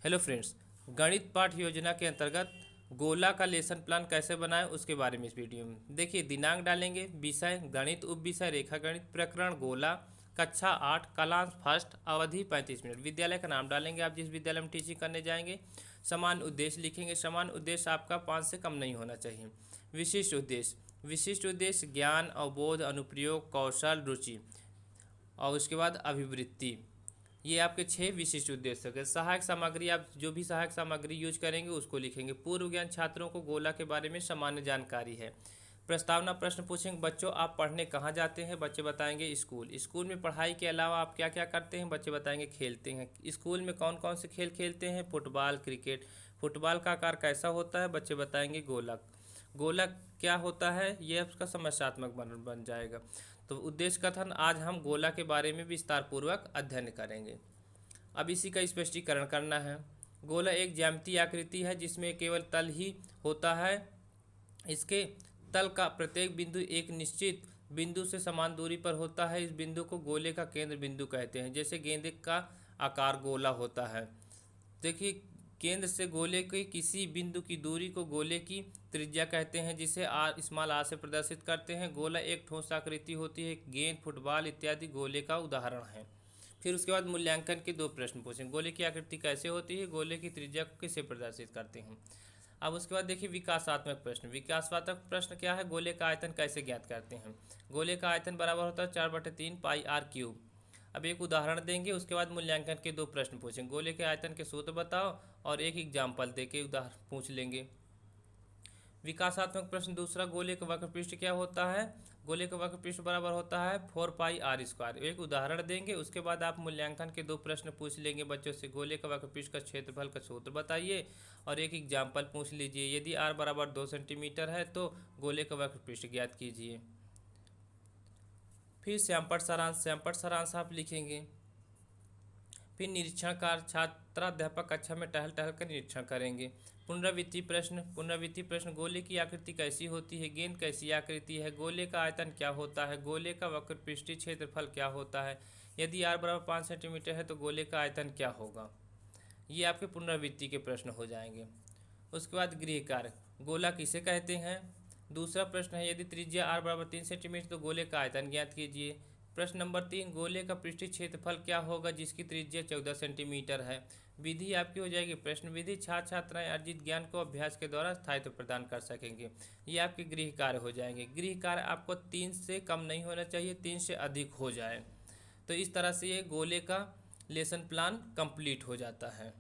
Hello friends, गणित पाठ योजना के अंतर्गत गोला का लेसन प्लान कैसे बनाएं उसके बारे में इस वीडियो में देखिए। दिनांक डालेंगे, विषय गणित, उप विषय रेखा गणित, प्रकरण गोला, कक्षा 8, कालांश फर्स्ट, अवधि 35 मिनट। विद्यालय का नाम डालेंगे, आप जिस विद्यालय में टीचिंग करने जाएंगे। समान उद्देश्य लिखेंगे, समान उद्देश्य आपका 5 से कम नहीं होना चाहिए। विशिष्ट उद्देश्य, विशिष्ट उद्देश्य ज्ञान, अवबोध, अनुप्रयोग, कौशल, रुचि और उसके बाद अभिवृत्ति। ये आपके 6 विशिष्ट उद्देश्य हैं। सहायक सामग्री, आप जो भी सहायक सामग्री यूज करेंगे उसको लिखेंगे। पूर्व ज्ञान, छात्रों को गोला के बारे में सामान्य जानकारी है। प्रस्तावना प्रश्न पूछेंगे, बच्चों आप पढ़ने कहाँ जाते हैं? बच्चे बताएंगे स्कूल। स्कूल में पढ़ाई के अलावा आप क्या क्या करते हैं? बच्चे बताएंगे खेलते हैं। स्कूल में कौन कौन से खेल खेलते हैं? Football, cricket. फुटबॉल का आकार कैसा होता है? बच्चे बताएंगे गोलक। गोलक क्या होता है? ये उसका समस्यात्मक बन जाएगा। तो उद्देश्य कथन, आज हम गोला के बारे में विस्तार पूर्वक अध्ययन करेंगे। अब इसी का स्पष्टीकरण करना है। गोला एक ज्यामितीय आकृति है जिसमें केवल तल ही होता है। इसके तल का प्रत्येक बिंदु एक निश्चित बिंदु से समान दूरी पर होता है। इस बिंदु को गोले का केंद्र बिंदु कहते हैं। जैसे गेंद का आकार गोला होता है। देखिए, केंद्र से गोले के किसी बिंदु की दूरी को गोले की त्रिज्या कहते हैं, जिसे आर से प्रदर्शित करते हैं। गोला एक ठोस आकृति होती है। गेंद, फुटबॉल इत्यादि गोले का उदाहरण है। फिर उसके बाद मूल्यांकन के 2 प्रश्न पूछें। गोले की आकृति कैसे होती है? गोले की त्रिज्या को किसे प्रदर्शित करते हैं? अब उसके बाद देखिए विकासात्मक प्रश्न। विकासात्मक प्रश्न क्या है? गोले का आयतन कैसे ज्ञात करते हैं? गोले का आयतन बराबर होता है 4/3 पाई आर क्यूब। अब एक उदाहरण देंगे, उसके बाद मूल्यांकन के 2 प्रश्न पूछेंगे। गोले के आयतन के सूत्र बताओ और एक एग्जाम्पल दे के उदाहरण पूछ लेंगे। विकासात्मक प्रश्न दूसरा, गोले का वक्र पृष्ठ क्या होता है? गोले का वक्र पृष्ठ बराबर होता है 4 पाई आर स्क्वायर। एक उदाहरण देंगे, उसके बाद आप मूल्यांकन के 2 प्रश्न पूछ लेंगे बच्चों से। गोले का वक्र पृष्ठ का क्षेत्रफल का सूत्र बताइए और एक एग्जाम्पल पूछ लीजिए। यदि आर बराबर 2 सेंटीमीटर है तो गोले का वक्र पृष्ठ ज्ञात कीजिए। फिर श्यामपट्ट सारांश, श्यामपट्ट सारांश आप लिखेंगे। फिर निरीक्षण कार्य, छात्राध्यापक कक्षा में टहल टहल कर निरीक्षण करेंगे। पुनरावृत्ति प्रश्न, पुनरावृत्ति प्रश्न, गोले की आकृति कैसी होती है? गेंद कैसी आकृति है? गोले का आयतन क्या होता है? गोले का वक्र पृष्ठीय क्षेत्रफल क्या होता है? यदि आर बराबर 5 सेंटीमीटर है तो गोले का आयतन क्या होगा? ये आपके पुनरावृत्ति के प्रश्न हो जाएंगे। उसके बाद गृह कार्य, गोला किसे कहते हैं? दूसरा प्रश्न है, यदि त्रिज्या आर बराबर 3 सेंटीमीटर तो गोले का आयतन ज्ञात कीजिए। प्रश्न नंबर 3, गोले का पृष्ठीय क्षेत्रफल क्या होगा जिसकी त्रिज्या 14 सेंटीमीटर है? विधि आपकी हो जाएगी प्रश्न विधि। छात्र छात्राएं अर्जित ज्ञान को अभ्यास के द्वारा स्थायित्व प्रदान कर सकेंगे। ये आपके गृह कार्य हो जाएंगे। गृह कार्य आपको 3 से कम नहीं होना चाहिए, 3 से अधिक हो जाए। तो इस तरह से ये गोले का लेसन प्लान कंप्लीट हो जाता है।